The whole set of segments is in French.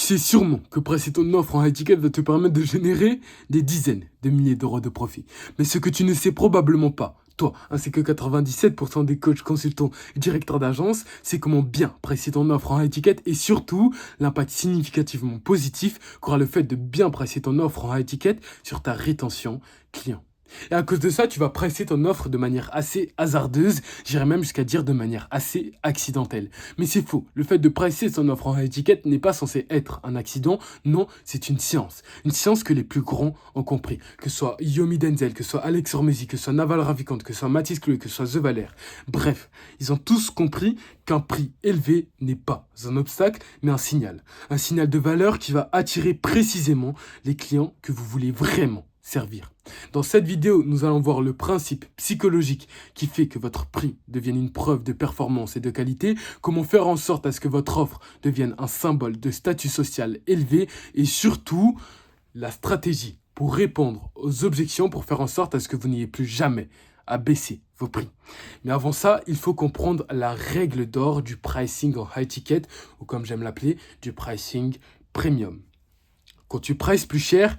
sais sûrement que presser ton offre en high ticket va te permettre de générer des dizaines de milliers d'euros de profit. Mais ce que tu ne sais probablement pas, toi, ainsi que 97% des coachs, consultants et directeurs d'agence, c'est comment bien presser ton offre en high ticket et surtout l'impact significativement positif qu'aura le fait de bien presser ton offre en high ticket sur ta rétention client. Et à cause de ça, tu vas presser ton offre de manière assez hasardeuse, j'irais même jusqu'à dire de manière assez accidentelle. Mais c'est faux, le fait de presser son offre en étiquette n'est pas censé être un accident, non, c'est une science. Une science que les plus grands ont compris, que ce soit Yomi Denzel, que ce soit Alex Hormozy, que ce soit Naval Ravikant, que ce soit Mathis Chloé, que ce soit The Valère. Bref, ils ont tous compris qu'un prix élevé n'est pas un obstacle, mais un signal. Un signal de valeur qui va attirer précisément les clients que vous voulez vraiment servir. Dans cette vidéo, nous allons voir le principe psychologique qui fait que votre prix devienne une preuve de performance et de qualité, comment faire en sorte à ce que votre offre devienne un symbole de statut social élevé et surtout la stratégie pour répondre aux objections pour faire en sorte à ce que vous n'ayez plus jamais à baisser vos prix. Mais avant ça, il faut comprendre la règle d'or du pricing en high ticket ou comme j'aime l'appeler, du pricing premium. Quand tu prices plus cher,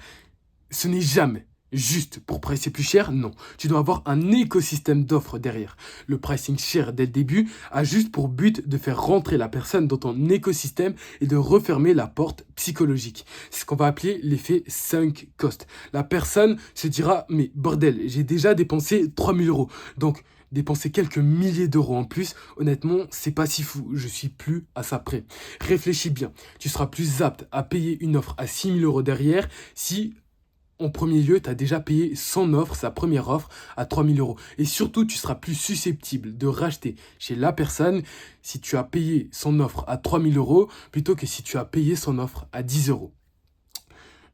ce n'est jamais juste pour pricer plus cher, non. Tu dois avoir un écosystème d'offres derrière. Le pricing cher dès le début a juste pour but de faire rentrer la personne dans ton écosystème et de refermer la porte psychologique. C'est ce qu'on va appeler l'effet sunk cost. La personne se dira, mais bordel, j'ai déjà dépensé 3000 euros. Donc, dépenser quelques milliers d'euros en plus, honnêtement, c'est pas si fou. Je suis plus à ça près. Réfléchis bien. Tu seras plus apte à payer une offre à 6000 euros derrière si en premier lieu, tu as déjà payé son offre, sa première offre, à 3000 euros. Et surtout, tu seras plus susceptible de racheter chez la personne si tu as payé son offre à 3000 euros plutôt que si tu as payé son offre à 10 euros.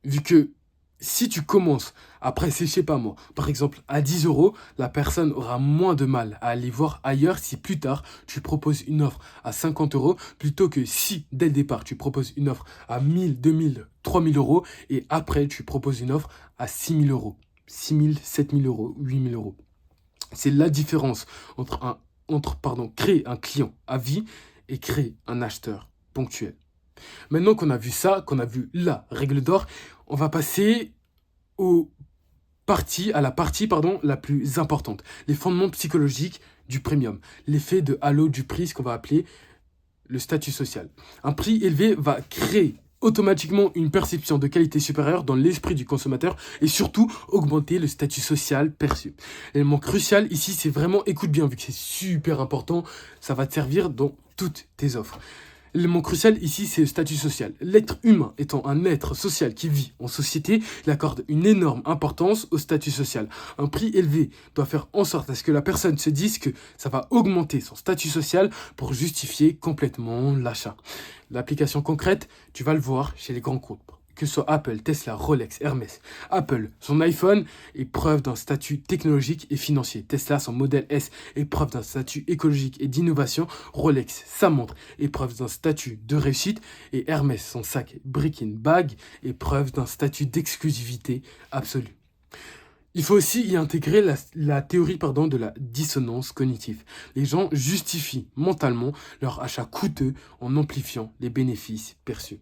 Vu que si tu commences à presser, je sais pas moi, par exemple à 10 euros, la personne aura moins de mal à aller voir ailleurs si plus tard tu proposes une offre à 50 euros plutôt que si dès le départ tu proposes une offre à 1000, 2000, 3000 euros et après tu proposes une offre à 6000 euros, 6000, 7000 euros, 8000 euros. C'est la différence entre créer un client à vie et créer un acheteur ponctuel. Maintenant qu'on a vu ça, qu'on a vu la règle d'or, on va passer à la partie la plus importante. Les fondements psychologiques du premium. L'effet de halo du prix, ce qu'on va appeler le statut social. Un prix élevé va créer automatiquement une perception de qualité supérieure dans l'esprit du consommateur et surtout augmenter le statut social perçu. L'élément crucial ici, c'est vraiment, écoute bien, vu que c'est super important, ça va te servir dans toutes tes offres. L'élément crucial ici, c'est le statut social. L'être humain étant un être social qui vit en société, il accorde une énorme importance au statut social. Un prix élevé doit faire en sorte à ce que la personne se dise que ça va augmenter son statut social pour justifier complètement l'achat. L'application concrète, tu vas le voir chez les grands groupes. Que ce soit Apple, Tesla, Rolex, Hermès. Apple, son iPhone est preuve d'un statut technologique et financier. Tesla, son modèle S est preuve d'un statut écologique et d'innovation. Rolex, sa montre est preuve d'un statut de réussite. Et Hermès, son sac Birkin Bag est preuve d'un statut d'exclusivité absolue. Il faut aussi y intégrer la théorie de la dissonance cognitive. Les gens justifient mentalement leur achat coûteux en amplifiant les bénéfices perçus.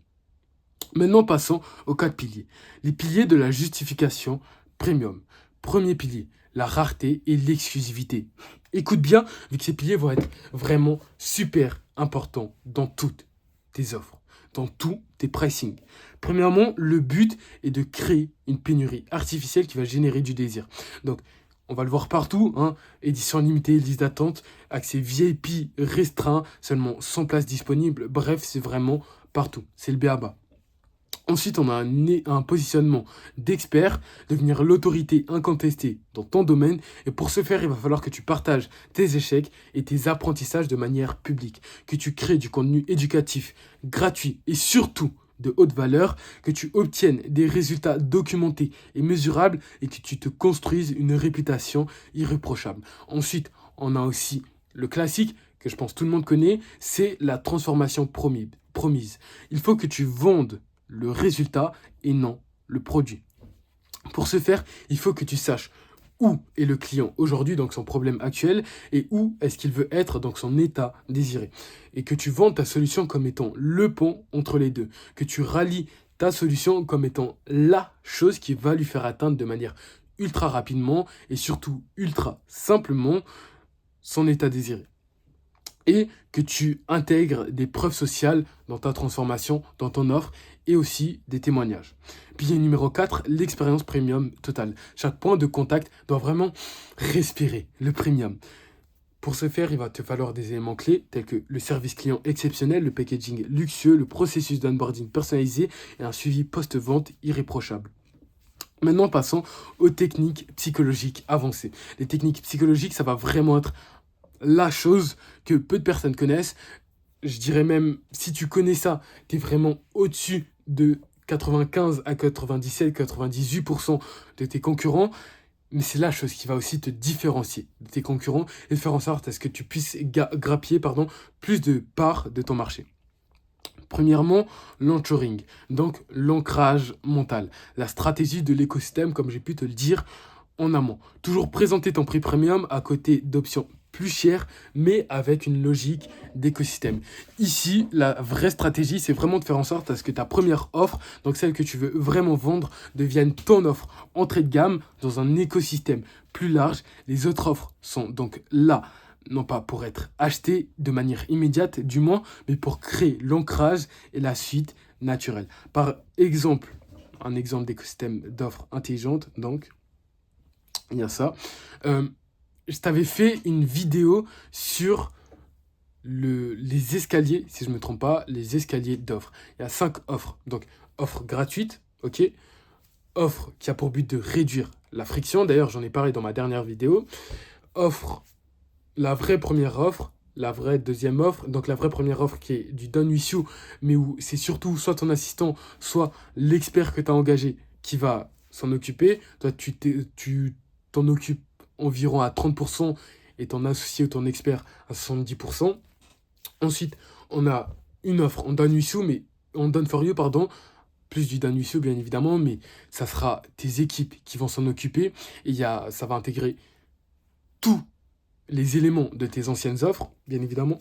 Maintenant, passons aux 4 piliers. Les piliers de la justification premium. Premier pilier, la rareté et l'exclusivité. Écoute bien, vu que ces piliers vont être vraiment super importants dans toutes tes offres, dans tous tes pricing. Premièrement, le but est de créer une pénurie artificielle qui va générer du désir. Donc, on va le voir partout, édition limitée, liste d'attente, accès VIP restreint, seulement 100 places disponibles. Bref, c'est vraiment partout. C'est le b.a.-ba. Ensuite, on a un positionnement d'expert, devenir l'autorité incontestée dans ton domaine. Et pour ce faire, il va falloir que tu partages tes échecs et tes apprentissages de manière publique, que tu crées du contenu éducatif, gratuit et surtout de haute valeur, que tu obtiennes des résultats documentés et mesurables et que tu te construises une réputation irréprochable. Ensuite, on a aussi le classique que je pense tout le monde connaît, c'est la transformation promise. Il faut que tu vendes le résultat et non le produit. Pour ce faire, il faut que tu saches où est le client aujourd'hui, donc son problème actuel, et où est-ce qu'il veut être, donc son état désiré. Et que tu vends ta solution comme étant le pont entre les deux, que tu rallies ta solution comme étant la chose qui va lui faire atteindre de manière ultra rapidement et surtout ultra simplement son état désiré. Et que tu intègres des preuves sociales dans ta transformation, dans ton offre et aussi des témoignages. Pilier numéro 4, l'expérience premium totale. Chaque point de contact doit vraiment respirer le premium. Pour ce faire, il va te falloir des éléments clés tels que le service client exceptionnel, le packaging luxueux, le processus d'onboarding personnalisé et un suivi post-vente irréprochable. Maintenant, passons aux techniques psychologiques avancées. Les techniques psychologiques, ça va vraiment être la chose que peu de personnes connaissent. Je dirais même, si tu connais ça, tu es vraiment au-dessus de 95 à 97, 98% de tes concurrents. Mais c'est la chose qui va aussi te différencier de tes concurrents et faire en sorte à ce que tu puisses grappiller plus de parts de ton marché. Premièrement, l'anchoring, donc l'ancrage mental, la stratégie de l'écosystème, comme j'ai pu te le dire en amont. Toujours présenter ton prix premium à côté d'options plus chères, mais avec une logique d'écosystème. Ici, la vraie stratégie, c'est vraiment de faire en sorte à ce que ta première offre, donc celle que tu veux vraiment vendre, devienne ton offre entrée de gamme dans un écosystème plus large. Les autres offres sont donc là, non pas pour être achetées de manière immédiate, du moins, mais pour créer l'ancrage et la suite naturelle. Par exemple, un exemple d'écosystème d'offres intelligentes, donc, il y a ça. Je t'avais fait une vidéo sur les escaliers, si je ne me trompe pas, les escaliers d'offres. Il y a 5 offres. Donc, offre gratuite, ok. Offre qui a pour but de réduire la friction. D'ailleurs, j'en ai parlé dans ma dernière vidéo. Offre, la vraie première offre, la vraie deuxième offre. Donc, la vraie première offre qui est du done with you, mais où c'est surtout soit ton assistant, soit l'expert que tu as engagé qui va s'en occuper. Toi, tu t'en occupes environ à 30% et ton associé ou ton expert à 70%. Ensuite, on a une offre en done with you, mais en done for you, pardon, plus du done with you bien évidemment, mais ça sera tes équipes qui vont s'en occuper et ça va intégrer tous les éléments de tes anciennes offres, bien évidemment.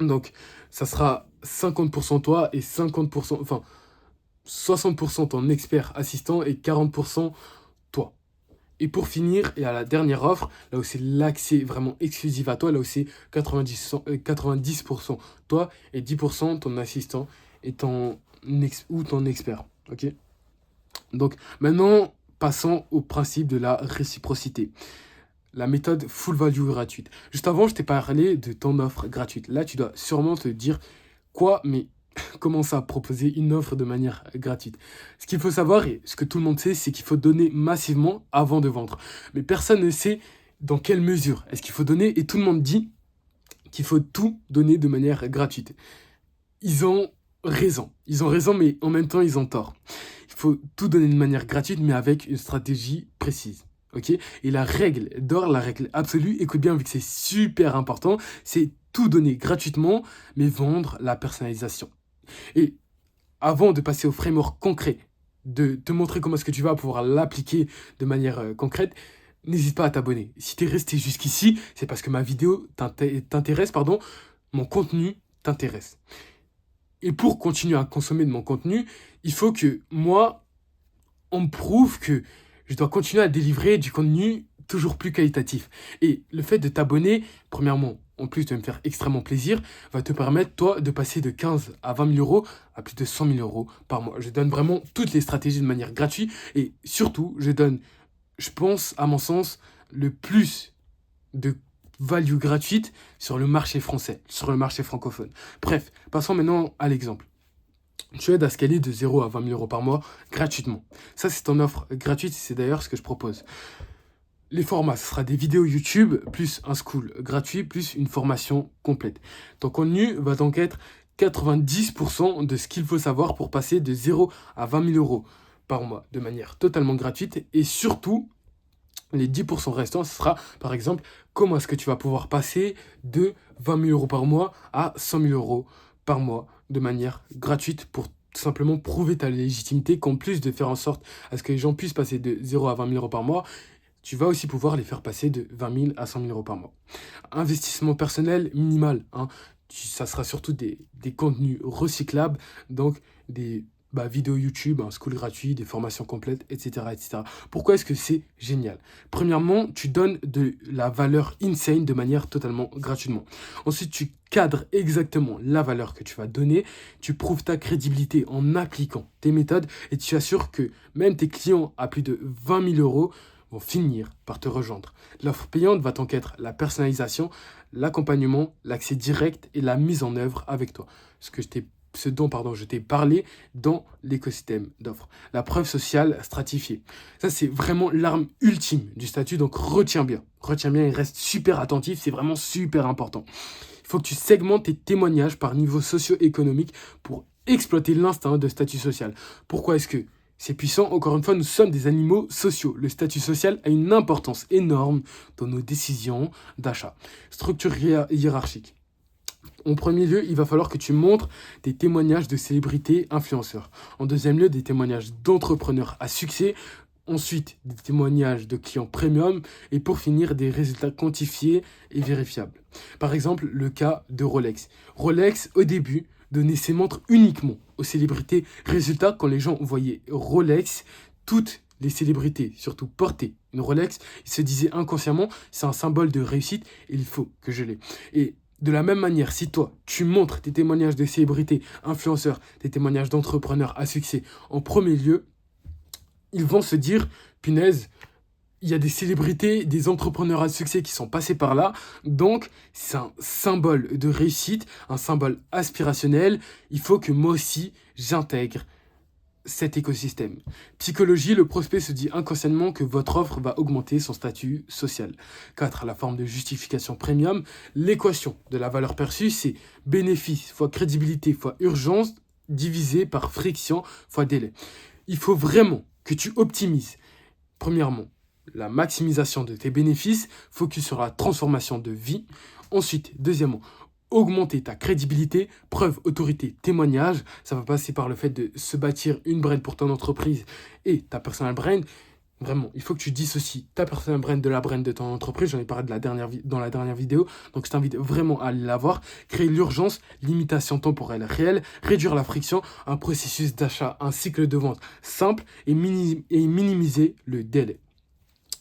Donc, ça sera 50% toi et 50%, enfin, 60% ton expert assistant et 40% toi. Et pour finir, et à la dernière offre, là où c'est l'accès vraiment exclusif à toi, là où c'est 90% toi et 10% ton assistant et ton expert. Ok. Donc maintenant, passons au principe de la réciprocité. La méthode full value gratuite. Juste avant, je t'ai parlé de ton offre gratuite. Là, tu dois sûrement te dire quoi, mais comment ça, proposer une offre de manière gratuite. Ce qu'il faut savoir, et ce que tout le monde sait, c'est qu'il faut donner massivement avant de vendre. Mais personne ne sait dans quelle mesure est-ce qu'il faut donner, et tout le monde dit qu'il faut tout donner de manière gratuite. Ils ont raison, mais en même temps, ils ont tort. Il faut tout donner de manière gratuite, mais avec une stratégie précise. Ok. Et la règle d'or, la règle absolue, écoute bien, vu que c'est super important, c'est tout donner gratuitement, mais vendre la personnalisation. Et avant de passer au framework concret, de te montrer comment est-ce que tu vas pouvoir l'appliquer de manière concrète, n'hésite pas à t'abonner. Si tu es resté jusqu'ici, c'est parce que ma vidéo t'intéresse, mon contenu t'intéresse. Et pour continuer à consommer de mon contenu, il faut que moi, on me prouve que je dois continuer à délivrer du contenu toujours plus qualitatif. Et le fait de t'abonner, premièrement, en plus de me faire extrêmement plaisir, va te permettre, toi, de passer de 15 à 20 000 euros à plus de 100 000 euros par mois. Je donne vraiment toutes les stratégies de manière gratuite et surtout, je donne, je pense, à mon sens, le plus de value gratuite sur le marché français, sur le marché francophone. Bref, passons maintenant à l'exemple. Tu aides à scaler de 0 à 20 000 euros par mois gratuitement. Ça, c'est ton offre gratuite et c'est d'ailleurs ce que je propose. Les formats, ce sera des vidéos YouTube, plus un school gratuit, plus une formation complète. Ton contenu va donc être 90% de ce qu'il faut savoir pour passer de 0 à 20 000 euros par mois de manière totalement gratuite. Et surtout, les 10% restants, ce sera par exemple comment est-ce que tu vas pouvoir passer de 20 000 euros par mois à 100 000 euros par mois de manière gratuite pour tout simplement prouver ta légitimité, qu'en plus de faire en sorte à ce que les gens puissent passer de 0 à 20 000 euros par mois, tu vas aussi pouvoir les faire passer de 20 000 à 100 000 euros par mois. Investissement personnel minimal, hein. Ça sera surtout des contenus recyclables, donc des vidéos YouTube, un school gratuit, des formations complètes, etc., etc. Pourquoi est-ce que c'est génial? Premièrement, tu donnes de la valeur insane de manière totalement gratuitement. Ensuite, tu cadres exactement la valeur que tu vas donner, tu prouves ta crédibilité en appliquant tes méthodes et tu assures que même tes clients à plus de 20 000 euros vont finir par te rejoindre. L'offre payante va donc être la personnalisation, l'accompagnement, l'accès direct et la mise en œuvre avec toi. Ce dont je t'ai parlé dans l'écosystème d'offres. La preuve sociale stratifiée. Ça, c'est vraiment l'arme ultime du statut, donc retiens bien. Retiens bien et reste super attentif, c'est vraiment super important. Il faut que tu segmentes tes témoignages par niveau socio-économique pour exploiter l'instinct de statut social. Pourquoi est-ce que c'est puissant? Encore une fois, nous sommes des animaux sociaux. Le statut social a une importance énorme dans nos décisions d'achat. Structure hiérarchique. En premier lieu, il va falloir que tu montres des témoignages de célébrités influenceurs. En deuxième lieu, des témoignages d'entrepreneurs à succès. Ensuite, des témoignages de clients premium. Et pour finir, des résultats quantifiés et vérifiables. Par exemple, le cas de Rolex. Rolex, au début, donnait ses montres uniquement aux célébrités. Résultat, quand les gens voyaient Rolex, toutes les célébrités, surtout porter une Rolex, ils se disaient inconsciemment, c'est un symbole de réussite et il faut que je l'ai. Et de la même manière, si toi, tu montres tes témoignages de célébrités, influenceurs, tes témoignages d'entrepreneurs à succès en premier lieu, ils vont se dire, punaise, il y a des célébrités, des entrepreneurs à succès qui sont passés par là, donc c'est un symbole de réussite, un symbole aspirationnel, il faut que moi aussi j'intègre cet écosystème. Psychologie, le prospect se dit inconsciemment que votre offre va augmenter son statut social. 4. La forme de justification premium. L'équation de la valeur perçue, c'est bénéfice fois crédibilité fois urgence divisé par friction fois délai. Il faut vraiment que tu optimises, premièrement, la maximisation de tes bénéfices, focus sur la transformation de vie. Ensuite, deuxièmement, augmenter ta crédibilité, preuve, autorité, témoignage. Ça va passer par le fait de se bâtir une brand pour ton entreprise et ta personal brand. Vraiment, il faut que tu dissocies ta personal brand de la brand de ton entreprise. J'en ai parlé dans la dernière vidéo. Donc, je t'invite vraiment à aller la voir. Créer l'urgence, limitation temporelle réelle, réduire la friction, un processus d'achat, un cycle de vente simple et minimiser le délai.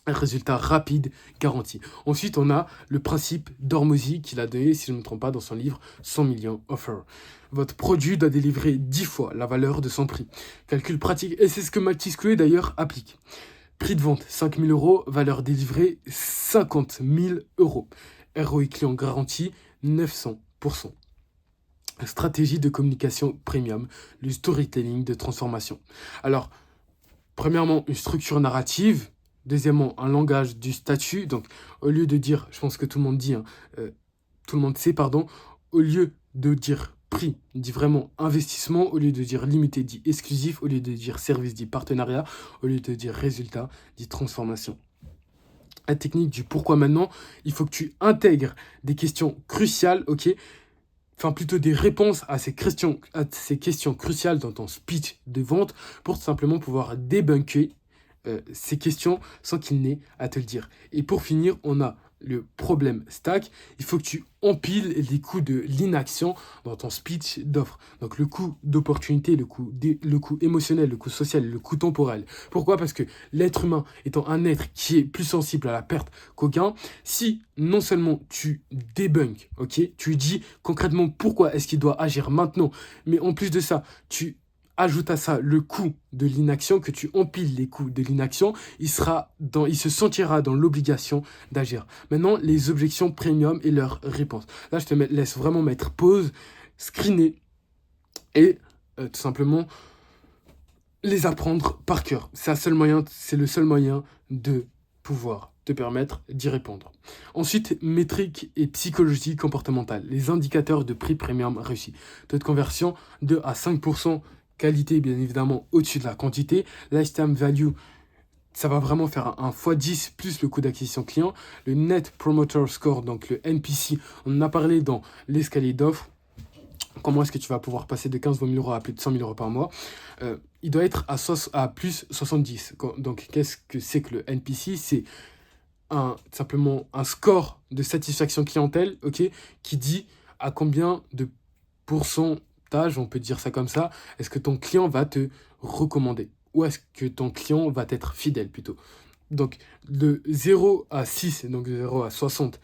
Un résultat rapide garanti. Ensuite, on a le principe d'Hormozy qu'il a donné, si je ne me trompe pas, dans son livre 100 millions offers. Votre produit doit délivrer 10 fois la valeur de son prix. Calcul pratique, et c'est ce que Mathis Chloé d'ailleurs applique. Prix de vente 5 000 euros, valeur délivrée 50 000 euros. ROI client garanti 900%. Stratégie de communication premium, le storytelling de transformation. Alors, premièrement, une structure narrative. Deuxièmement, un langage du statut. Donc, au lieu de dire, je pense que tout le monde dit, tout le monde sait, pardon, au lieu de dire prix, dit vraiment investissement, au lieu de dire limité, dit exclusif, au lieu de dire service, dit partenariat, au lieu de dire résultat, dit transformation. La technique du pourquoi maintenant, il faut que tu intègres des questions cruciales, ok? Enfin, plutôt des réponses à ces questions cruciales dans ton speech de vente pour tout simplement pouvoir débunker ces questions sans qu'il n'ait à te le dire. Et pour finir, on a le problème stack. Il faut que tu empiles les coûts de l'inaction dans ton speech d'offre. Donc le coût d'opportunité, le coût émotionnel, le coût social, le coût temporel. Pourquoi? Parce que l'être humain étant un être qui est plus sensible à la perte qu'au gain, si non seulement tu débunkes, ok, tu dis concrètement pourquoi est-ce qu'il doit agir maintenant, mais en plus de ça, tu ajoute à ça le coût de l'inaction, que tu empiles les coûts de l'inaction, il se sentira dans l'obligation d'agir. Maintenant, les objections premium et leurs réponses. Là, je te laisse vraiment mettre pause, screener et tout simplement les apprendre par cœur. C'est le seul moyen de pouvoir te permettre d'y répondre. Ensuite, métriques et psychologie comportementale. Les indicateurs de prix premium réussi. Taux de conversion 2 à 5%. Qualité, bien évidemment, au-dessus de la quantité. Lifetime value, ça va vraiment faire un x10 plus le coût d'acquisition client. Le Net Promoter Score, donc le NPC, on en a parlé dans l'escalier d'offres. Comment est-ce que tu vas pouvoir passer de 15-20 000 euros à plus de 100 000 euros par mois? Il doit être à plus 70. Donc, qu'est-ce que c'est que le NPC? C'est simplement un score de satisfaction clientèle, ok, qui dit à combien de pourcentage, on peut dire ça comme ça, est-ce que ton client va te recommander ou est-ce que ton client va être fidèle plutôt. Donc, de 0 à 6, donc de 0 à 60,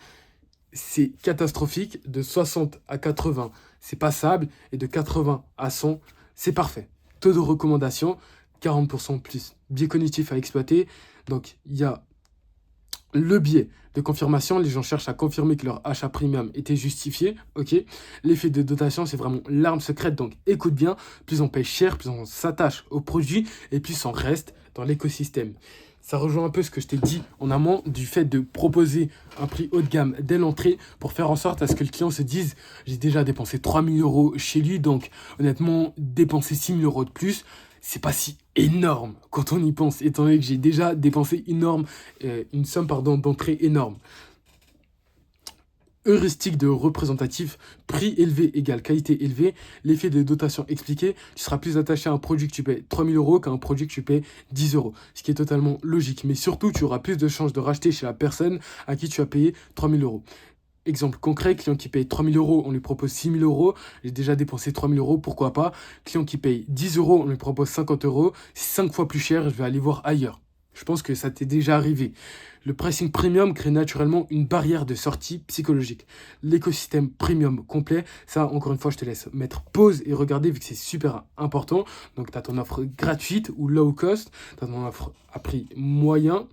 c'est catastrophique. De 60 à 80, c'est passable. Et de 80 à 100, c'est parfait. Taux de recommandation, 40% plus. Biais cognitif à exploiter. Donc, il y a le biais de confirmation. Les gens cherchent à confirmer que leur achat premium était justifié. Ok. L'effet de dotation, c'est vraiment l'arme secrète. Donc, écoute bien. Plus on paye cher, plus on s'attache au produit et plus on reste dans l'écosystème. Ça rejoint un peu ce que je t'ai dit en amont du fait de proposer un prix haut de gamme dès l'entrée pour faire en sorte à ce que le client se dise j'ai déjà dépensé 3 000 euros chez lui, donc honnêtement, dépenser 6 000 euros de plus, c'est pas si énorme quand on y pense, étant donné que j'ai déjà dépensé une somme d'entrée énorme. Heuristique de représentatif, prix élevé égale qualité élevée, l'effet de dotation expliqué, tu seras plus attaché à un produit que tu payes 3 000 euros qu'à un produit que tu payes 10 euros, ce qui est totalement logique. Mais surtout, tu auras plus de chances de racheter chez la personne à qui tu as payé 3 000 euros. Exemple concret, client qui paye 3 000 euros, on lui propose 6 000 euros, j'ai déjà dépensé 3 000 euros, pourquoi pas. Client qui paye 10 euros, on lui propose 50 euros, c'est 5 fois plus cher, je vais aller voir ailleurs. Je pense que ça t'est déjà arrivé. Le pricing premium crée naturellement une barrière de sortie psychologique. L'écosystème premium complet, ça, encore une fois, je te laisse mettre pause et regarder vu que c'est super important. Donc, tu as ton offre gratuite ou low cost, tu as ton offre à prix moyen.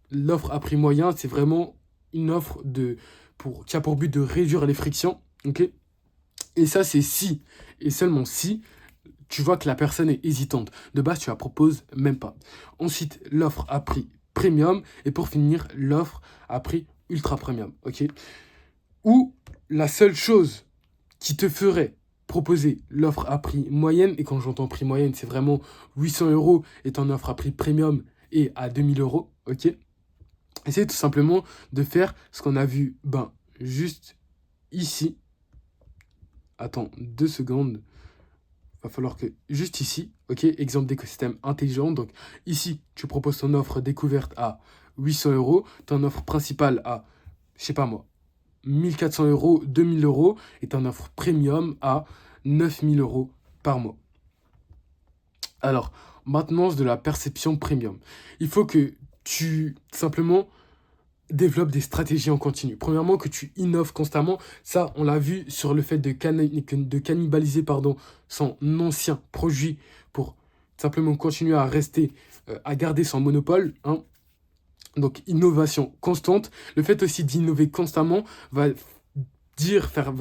L'offre à prix moyen, c'est vraiment une offre qui a pour but de réduire les frictions. Okay, et ça, c'est si, et seulement si, tu vois que la personne est hésitante. De base, tu la proposes même pas. Ensuite, l'offre à prix premium. Et pour finir, l'offre à prix ultra premium. Ok. Ou la seule chose qui te ferait proposer l'offre à prix moyenne, et quand j'entends prix moyenne, c'est vraiment 800 euros et ton offre à prix premium est à 2000 euros. Ok. Essaye tout simplement de faire ce qu'on a vu juste ici. Attends 2 secondes. Va falloir que, juste ici, ok, exemple d'écosystème intelligent. Donc ici, tu proposes ton offre découverte à 800 euros, ton offre principale à, je sais pas moi, 1400 euros, 2000 euros, et ton offre premium à 9000 euros par mois. Alors, maintenance de la perception premium. Il faut que tu, simplement, développe des stratégies en continu. Premièrement, que tu innoves constamment. Ça, on l'a vu sur le fait de cannibaliser son ancien produit pour simplement continuer à rester, à garder son monopole. Hein. Donc, innovation constante. Le fait aussi d'innover constamment va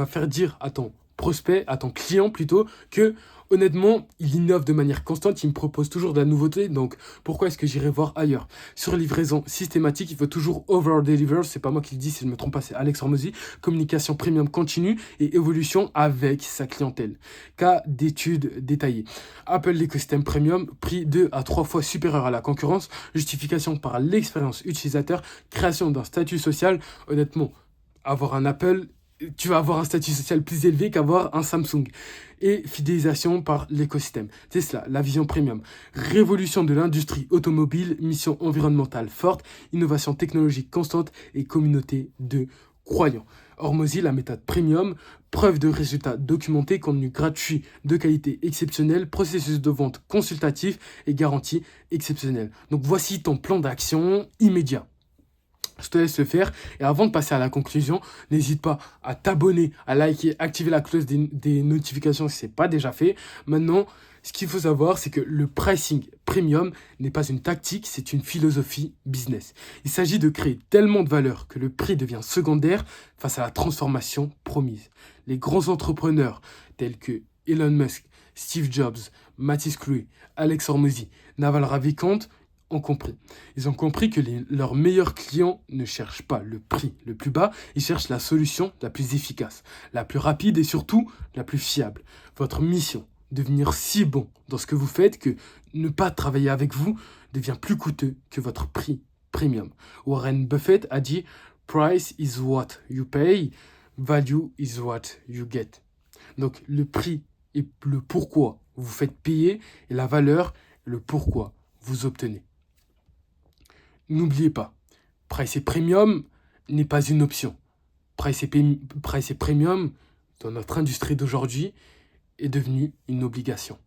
faire dire à ton prospect, à ton client plutôt, que honnêtement, il innove de manière constante, il me propose toujours de la nouveauté, donc pourquoi est-ce que j'irai voir ailleurs? Sur livraison systématique, il faut toujours over-deliver, c'est pas moi qui le dis, si je ne me trompe pas, c'est Alex Hormozy. Communication premium continue et évolution avec sa clientèle. Cas d'études détaillées. Apple l'écosystème premium, prix 2 à 3 fois supérieur à la concurrence, justification par l'expérience utilisateur, création d'un statut social. Honnêtement, avoir un Apple, tu vas avoir un statut social plus élevé qu'avoir un Samsung. Et fidélisation par l'écosystème. Tesla, la vision premium. Révolution de l'industrie automobile, mission environnementale forte, innovation technologique constante et communauté de croyants. Hormozy, la méthode premium, preuve de résultats documentés, contenu gratuit de qualité exceptionnelle, processus de vente consultatif et garantie exceptionnelle. Donc voici ton plan d'action immédiat. Je te laisse le faire. Et avant de passer à la conclusion, n'hésite pas à t'abonner, à liker, activer la cloche des notifications si ce n'est pas déjà fait. Maintenant, ce qu'il faut savoir, c'est que le pricing premium n'est pas une tactique, c'est une philosophie business. Il s'agit de créer tellement de valeur que le prix devient secondaire face à la transformation promise. Les grands entrepreneurs tels que Elon Musk, Steve Jobs, Mathis Clouet, Alex Hormozy, Naval Ravikant ont compris. Ils ont compris que leurs meilleurs clients ne cherchent pas le prix le plus bas, ils cherchent la solution la plus efficace, la plus rapide et surtout la plus fiable. Votre mission, devenir si bon dans ce que vous faites que ne pas travailler avec vous devient plus coûteux que votre prix premium. Warren Buffett a dit « Price is what you pay, value is what you get ». Donc le prix et le pourquoi vous faites payer et la valeur et le pourquoi vous obtenez. N'oubliez pas, Price et Premium n'est pas une option. Price et Premium, dans notre industrie d'aujourd'hui, est devenu une obligation.